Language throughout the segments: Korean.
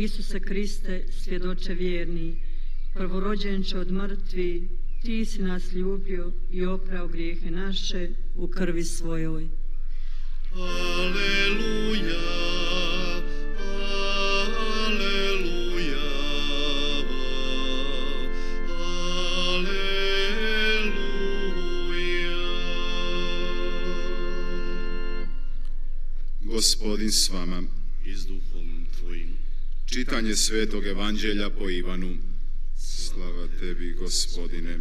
Isuse Kriste, svjedoče vjerni, prvorođenče od mrtvi, ti si nas ljubio i oprao grijehe naše u krvi svojoj. Aleluja, aleluja, aleluja. Gospodin s vama. I s duhom tvojim. Čitanje Svetog Evanđelja po Ivanu. Slava tebi, Gospodine.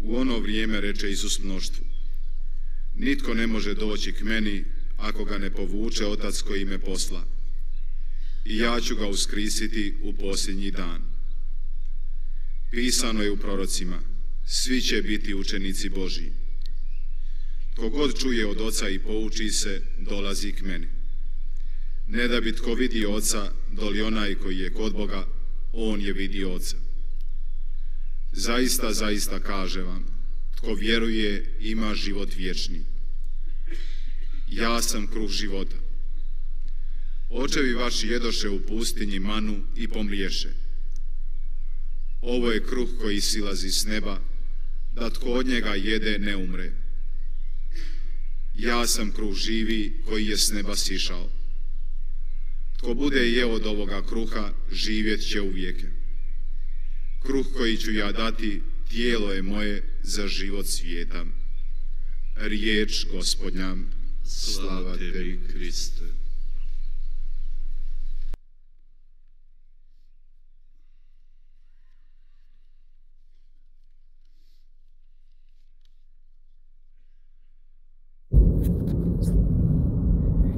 U ono vrijeme reče Isus mnoštvu: nitko ne može doći k meni ako ga ne povuče Otac koji me posla. I ja ću ga uskrisiti u posljednji dan. Pisano je u prorocima: svi će biti učenici Božji. Tko god čuje od Oca i pouči se, dolazi k meni. Ne da bi tko vidio Oca, doli onaj koji je kod Boga, on je vidio Oca. Zaista, zaista kažem vam, tko vjeruje ima život vječni. Ja sam kruh života. Očevi vaši jedoše u pustinji manu i pomriješe. Ovo je kruh koji silazi s neba, da tko od njega jede ne umre. Ja sam kruh živi koji je s neba sišao. Tko bude jeo od ovoga kruha, živjet će u vijeke. Kruh koji ću ja dati, tijelo je moje za život svijeta. Riječ Gospodnja. Slava tebi, Kriste.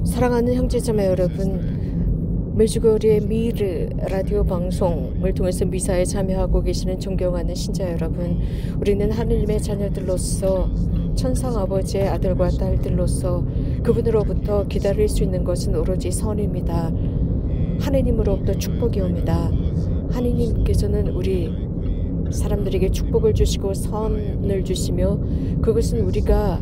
사랑하는 형제자매 여러분, 메주거리의 미르 라디오 방송을 통해서 미사에 참여하고 계시는 존경하는 신자 여러분, 우리는 하느님의 자녀들로서 천상 아버지의 아들과 딸들로서 그분으로부터 기다릴 수 있는 것은 오로지 선입니다. 하느님으로부터 축복이 옵니다. 하느님께서는 우리 사람들에게 축복을 주시고 선을 주시며 그것은 우리가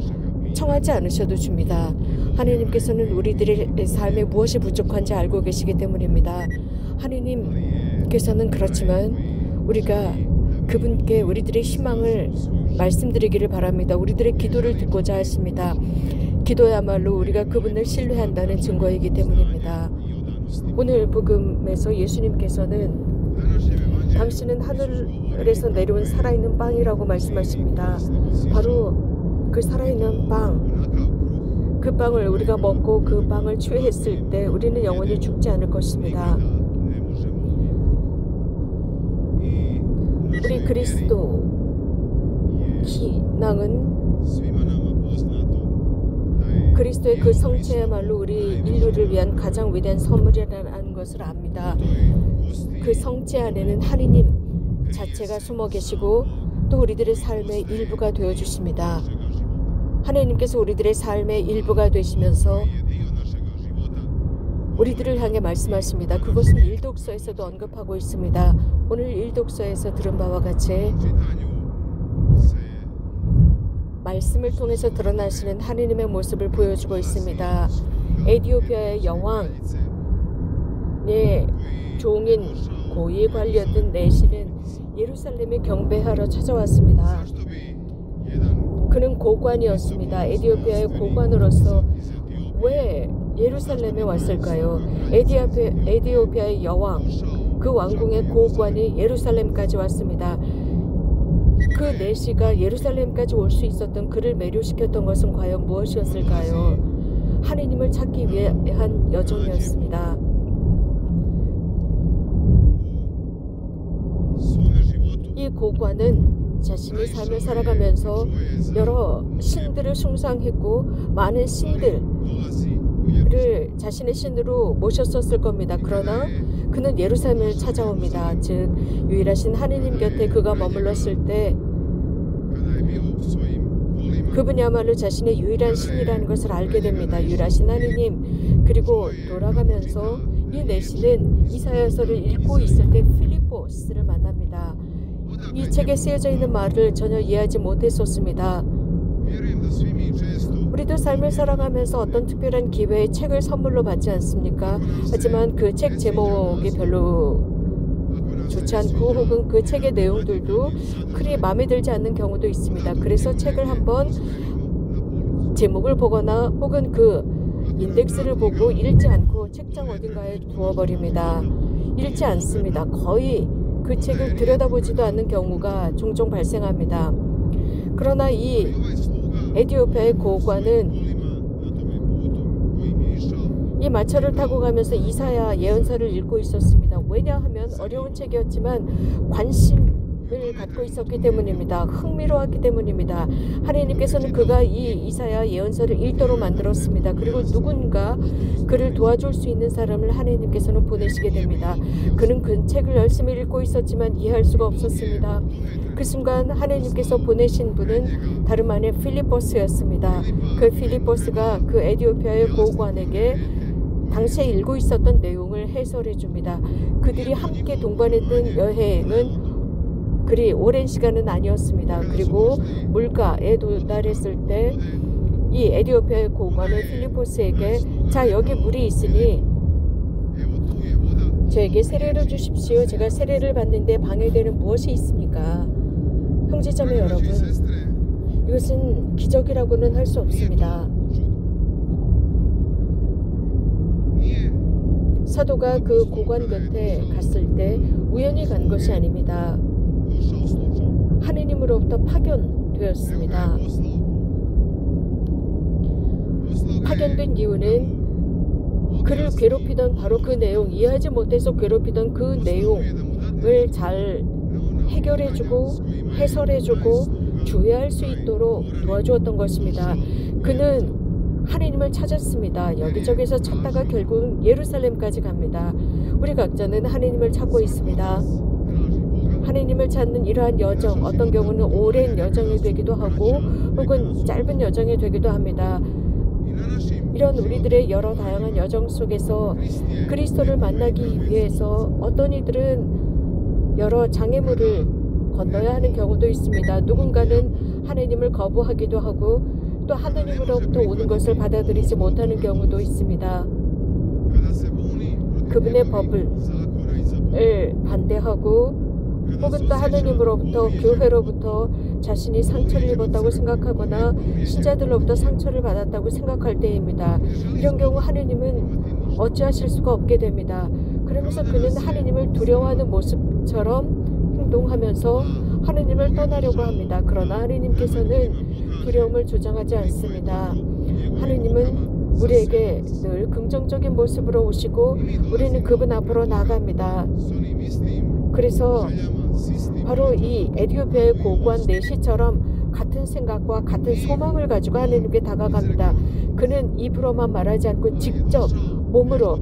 청하지 않으셔도 줍니다. 하느님께서는 우리들의 삶에 무엇이 부족한지 알고 계시기 때문입니다. 하느님께서는 그렇지만 우리가 그분께 우리들의 희망을 말씀드리기를 바랍니다. 우리들의 기도를 듣고자 하십니다. 기도야말로 우리가 그분을 신뢰한다는 증거이기 때문입니다. 오늘 복음에서 예수님께서는 당신은 하늘에서 내려온 살아있는 빵이라고 말씀하십니다. 바로 그 살아있는 빵, 그 빵을 우리가 먹고 그 빵을 취했을 때 우리는 영원히 죽지 않을 것입니다. 우리 그리스도 신앙은 그리스도의 그 성체야말로 우리 인류를 위한 가장 위대한 선물이라는 것을 압니다. 그 성체 안에는 하느님 자체가 숨어 계시고 또 우리들의 삶의 일부가 되어 주십니다. 하나님께서 우리들의 삶의 일부가 되시면서 우리들을 향해 말씀하십니다. 그것은 일독서에서도 언급하고 있습니다. 오늘 일독서에서 들은 바와 같이 말씀을 통해서 드러나시는 하느님의 모습을 보여주고 있습니다. 에티오피아의 여왕의 종인 고위 관리였던 내시는 예루살렘에 경배하러 찾아왔습니다. 그는 고관이었습니다. 에티오피아의 고관으로서 왜 예루살렘에 왔을까요? 에티오피아의 여왕, 그 왕궁의 고관이 예루살렘까지 왔습니다. 그 내시가 예루살렘까지 올 수 있었던 그를 매료시켰던 것은 과연 무엇이었을까요? 하느님을 찾기 위한 여정이었습니다. 이 고관은 자신의 삶을 살아가면서 여러 신들을 숭상했고 많은 신들을 자신의 신으로 모셨었을 겁니다. 그러나 그는 예루살렘을 찾아옵니다. 즉 유일하신 하느님 곁에 그가 머물렀을 때 그분이야말로 자신의 유일한 신이라는 것을 알게 됩니다. 유일하신 하느님. 그리고 돌아가면서 이 내시는 이사야서를 읽고 있을 때 필리포스를 만납니다. 이 책에 쓰여져 있는 말을 전혀 이해하지 못했었습니다. 우리도 삶을 살아가면서 어떤 특별한 기회에 책을 선물로 받지 않습니까? 하지만 그 책 제목이 별로 좋지 않고 혹은 그 책의 내용들도 그리 마음에 들지 않는 경우도 있습니다. 그래서 책을 한번 제목을 보거나 혹은 그 인덱스를 보고 읽지 않고 책장 어딘가에 두어버립니다. 읽지 않습니다. 거의 그 책을 들여다보지도 않는 경우가 종종 발생합니다. 그러나 이 에티오피아의 고관은 이 마차를 타고 가면서 이사야 예언서를 읽고 있었습니다. 왜냐하면 어려운 책이었지만 관심을 갖고 있었기 때문입니다. 흥미로웠기 때문입니다. 하나님께서는 그가 이 이사야 예언서를 읽도록 만들었습니다. 그리고 누군가 그를 도와줄 수 있는 사람을 하나님께서는 보내시게 됩니다. 그는 그 책을 열심히 읽고 있었지만 이해할 수가 없었습니다. 그 순간 하나님께서 보내신 분은 다름 아닌 필리포스였습니다. 그 필리포스가 그 에티오피아의 고관에게 당시에 읽고 있었던 내용을 해설해 줍니다. 그들이 함께 동반했던 여행은 그리 오랜 시간은 아니었습니다. 그리고 물가에 도달했을 때 이 에티오피아의 고관의 필리포스에게 자, 여기 물이 있으니 저에게 세례를 주십시오. 제가 세례를 받는데 방해되는 무엇이 있습니까? 형제자매 여러분, 이것은 기적이라고는 할 수 없습니다. 사도가 그 고관 곁에 갔을 때 우연히 간 것이 아닙니다. 하느님으로부터 파견되었습니다. 파견된 이유는 그를 괴롭히던 바로 그 내용, 이해하지 못해서 괴롭히던 그 내용을 잘 해결해주고 해설해주고 주의할 수 있도록 도와주었던 것입니다. 그는 하나님을 찾았습니다. 여기저기서 찾다가 결국은 예루살렘까지 갑니다. 우리 각자는 하나님을 찾고 있습니다. 하나님을 찾는 이러한 여정, 어떤 경우는 오랜 여정이 되기도 하고 혹은 짧은 여정이 되기도 합니다. 이런 우리들의 여러 다양한 여정 속에서 그리스도를 만나기 위해서 어떤 이들은 여러 장애물을 건너야 하는 경우도 있습니다. 누군가는 하나님을 거부하기도 하고 또 하나님으로부터 오는 것을 받아들이지 못하는 경우도 있습니다. 그분의 법을 반대하고 혹은 또 하나님으로부터 교회로부터 자신이 상처를 입었다고 생각하거나 신자들로부터 상처를 받았다고 생각할 때입니다. 이런 경우 하나님은 어찌하실 수가 없게 됩니다. 그러면서 그는 하나님을 두려워하는 모습처럼 행동하면서 하나님을 떠나려고 합니다. 그러나 하나님께서는 두려움을 조장하지 않습니다. 하나님은 우리에게 늘 긍정적인 모습으로 오시고 우리는 그분 앞으로 나아갑니다. 그래서 바로 이 에티오피아의 고관 내시처럼 같은 생각과 같은 소망을 가지고 하나님께 다가갑니다. 그는 입으로만 말하지 않고 직접 몸으로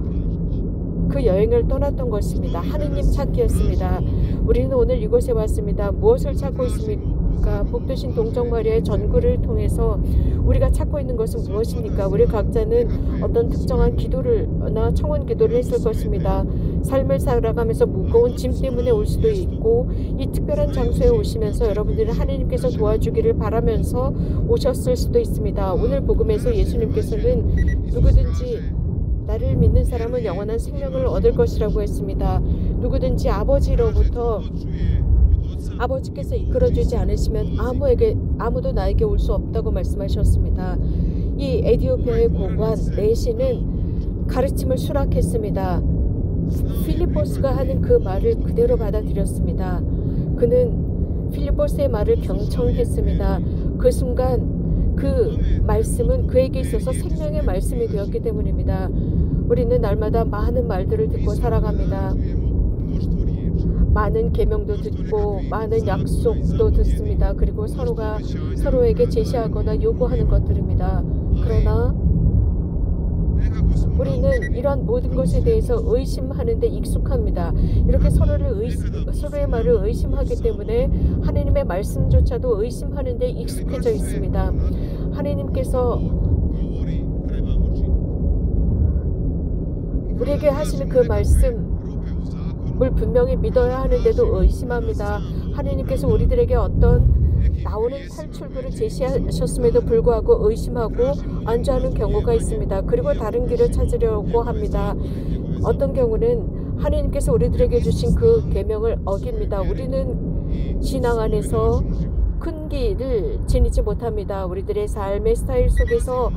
그 여행을 떠났던 것입니다. 하느님 찾기였습니다. 우리는 오늘 이곳에 왔습니다. 무엇을 찾고 있습니까? 복되신 동정마리아의 전구를 통해서 우리가 찾고 있는 것은 무엇입니까? 우리 각자는 어떤 특정한 기도나 청원 기도를 했을 것입니다. 삶을 살아가면서 무거운 짐 때문에 올 수도 있고 이 특별한 장소에 오시면서 여러분들은 하나님께서 도와주기를 바라면서 오셨을 수도 있습니다. 오늘 복음에서 예수님께서는 누구든지 나를 믿는 사람은 영원한 생명을 얻을 것이라고 했습니다. 누구든지 아버지께서 이끌어주지 않으시면 아무도 나에게 올 수 없다고 말씀하셨습니다. 이 에티오피아의 고관 내시는 가르침을 수락했습니다. 필리포스가 하는 그 말을 그대로 받아들였습니다. 그는 필리포스의 말을 경청했습니다. 그 순간 그 말씀은 그에게 있어서 생명의 말씀이 되었기 때문입니다. 우리는 날마다 많은 말들을 듣고 살아갑니다. 많은 계명도 듣고 많은 약속도 듣습니다. 그리고 서로가 서로에게 제시하거나 요구하는 것들입니다. 그러나 우리는 이런 모든 것에 대해서 의심하는 데 익숙합니다. 이렇게 서로의 말을 의심하기 때문에 하나님의 말씀조차도 의심하는 데 익숙해져 있습니다. 하나님께서 우리에게 하시는 그 말씀을 분명히 믿어야 하는데도 의심합니다. 하나님께서 우리들에게 어떤 나오는 탈출구를 제시하셨음에도 불구하고 의심하고 안주하는 경우가 있습니다. 그리고 다른 길을 찾으려고 합니다. 어떤 경우는 하나님께서 우리들에게 주신 그 계명을 어깁니다. 우리는 신앙 안에서 큰 길을 지니지 못합니다. 우리들의 삶의 스타일 속에서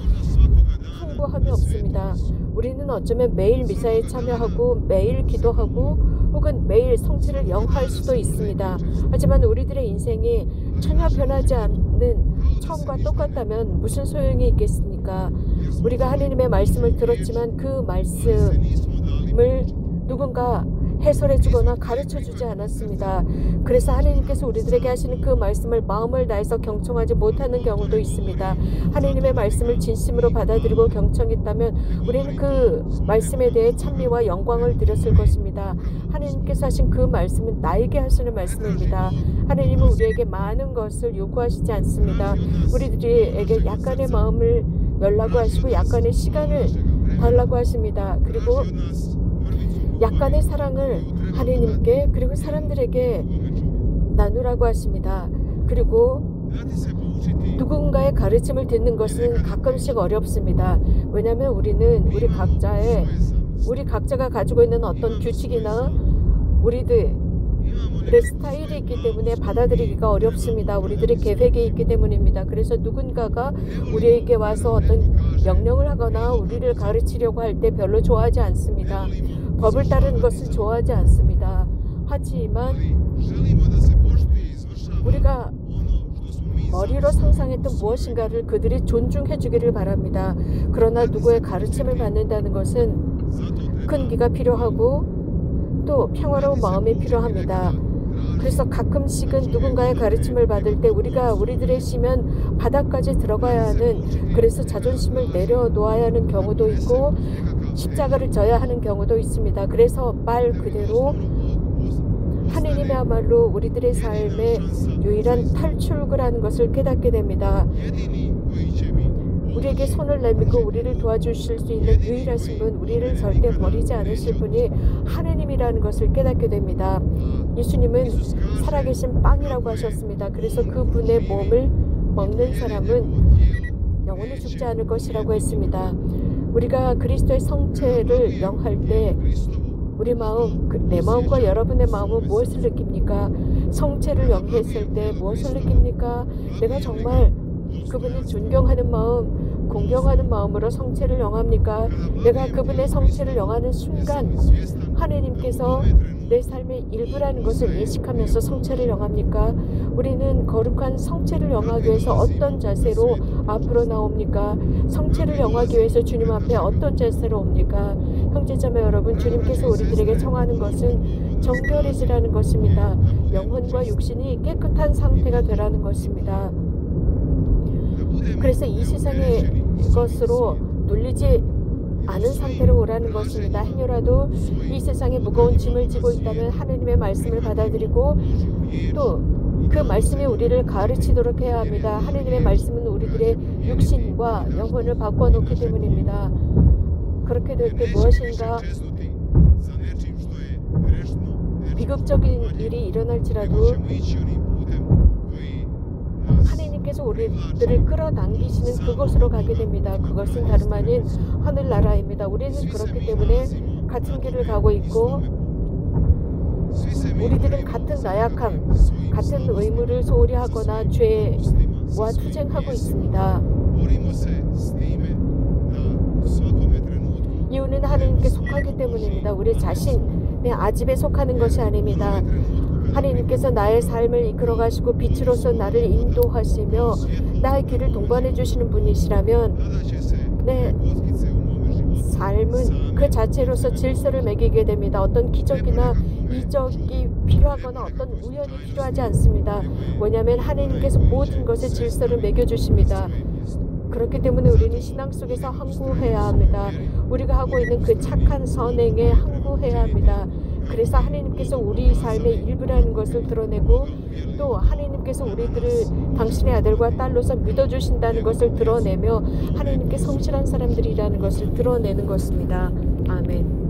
풍부함이 없습니다. 우리는 어쩌면 매일 미사에 참여하고 매일 기도하고 혹은 매일 성체를 영할 수도 있습니다. 하지만 우리들의 인생이 전혀 변하지 않는 처음과 똑같다면 무슨 소용이 있겠습니까? 우리가 하나님의 말씀을 들었지만 그 말씀을 누군가 해설해주거나 가르쳐주지 않았습니다. 그래서 하나님께서 우리들에게 하시는 그 말씀을 마음을 다해서 경청하지 못하는 경우도 있습니다. 하나님의 말씀을 진심으로 받아들이고 경청했다면 우리는 그 말씀에 대해 찬미와 영광을 드렸을 것입니다. 하나님께서 하신 그 말씀은 나에게 하시는 말씀입니다. 하나님은 우리에게 많은 것을 요구하시지 않습니다. 우리들에게 약간의 마음을 열라고 하시고 약간의 시간을 달라고 하십니다. 그리고 약간의 사랑을 하나님께 그리고 사람들에게 나누라고 하십니다. 그리고 누군가의 가르침을 듣는 것은 가끔씩 어렵습니다. 왜냐하면 우리는 우리 각자가 가지고 있는 어떤 규칙이나 우리들의 스타일이 있기 때문에 받아들이기가 어렵습니다. 우리들의 계획이 있기 때문입니다. 그래서 누군가가 우리에게 와서 어떤 명령을 하거나 우리를 가르치려고 할 때 별로 좋아하지 않습니다. 법을 따르는 것을 좋아하지 않습니다. 하지만 우리가 머리로 상상했던 무엇인가를 그들이 존중해 주기를 바랍니다. 그러나 누구의 가르침을 받는다는 것은 큰 기가 필요하고 또 평화로운 마음이 필요합니다. 그래서 가끔씩은 누군가의 가르침을 받을 때 우리들의 심연 바닥까지 들어가야 하는, 그래서 자존심을 내려놓아야 하는 경우도 있고 십자가를 져야 하는 경우도 있습니다. 그래서 말 그대로 하느님이야말로 우리들의 삶의 유일한 탈출구라는 것을 깨닫게 됩니다. 우리에게 손을 내밀고 우리를 도와주실 수 있는 유일하신 분, 우리를 절대 버리지 않으실 분이 하느님이라는 것을 깨닫게 됩니다. 예수님은 살아계신 빵이라고 하셨습니다. 그래서 그분의 몸을 먹는 사람은 영원히 죽지 않을 것이라고 했습니다. 우리가 그리스도의 성체를 영할 때 우리 마음, 내 마음과 여러분의 마음은 무엇을 느낍니까? 성체를 영했을 때 무엇을 느낍니까? 내가 정말 그분을 존경하는 마음, 공경하는 마음으로 성체를 영합니까? 내가 그분의 성체를 영하는 순간 하나님께서 내 삶의 일부라는 것을 예식하면서 성체를 영합니까? 우리는 거룩한 성체를 영하기 위해서 어떤 자세로 앞으로 나옵니까? 성체를 영하기 위해서 주님 앞에 어떤 자세로 옵니까? 형제자매 여러분, 주님께서 우리들에게 청하는 것은 정결해지라는 것입니다. 영혼과 육신이 깨끗한 상태가 되라는 것입니다. 그래서 이 세상의 것으로 눌리지 않은 상태로 오라는 것입니다. 행여라도 이 세상에 무거운 짐을 지고 있다면 하느님의 말씀을 받아들이고 또 그 말씀이 우리를 가르치도록 해야 합니다. 하느님의 말씀은 우리들의 육신과 영혼을 바꿔놓기 때문입니다. 그렇게 될 때 무엇인가 비극적인 일이 일어날지라도 하나님께서 우리들을 끌어당기시는 그곳으로 가게 됩니다. 그것은 다름 아닌 하늘나라입니다. 우리는 그렇기 때문에 같은 길을 가고 있고 우리들은 같은 나약함, 같은 의무를 소홀히 하거나 죄와 투쟁하고 있습니다. 이유는 하나님께 속하기 때문입니다. 우리 자신의 아집에 속하는 것이 아닙니다. 하나님께서 나의 삶을 이끌어 가시고 빛으로서 나를 인도하시며 나의 길을 동반해 주시는 분이시라면 내 삶은 그 자체로서 질서를 매기게 됩니다. 어떤 기적이나 이적이 필요하거나 어떤 우연이 필요하지 않습니다. 왜냐하면 하나님께서 모든 것에 질서를 매겨주십니다. 그렇기 때문에 우리는 신앙 속에서 항구해야 합니다. 우리가 하고 있는 그 착한 선행에 항구해야 합니다. 그래서 하나님께서 우리 삶의 일부라는 것을 드러내고 또 하나님께서 우리들을 당신의 아들과 딸로서 믿어주신다는 것을 드러내며 하나님께 성실한 사람들이라는 것을 드러내는 것입니다. 아멘.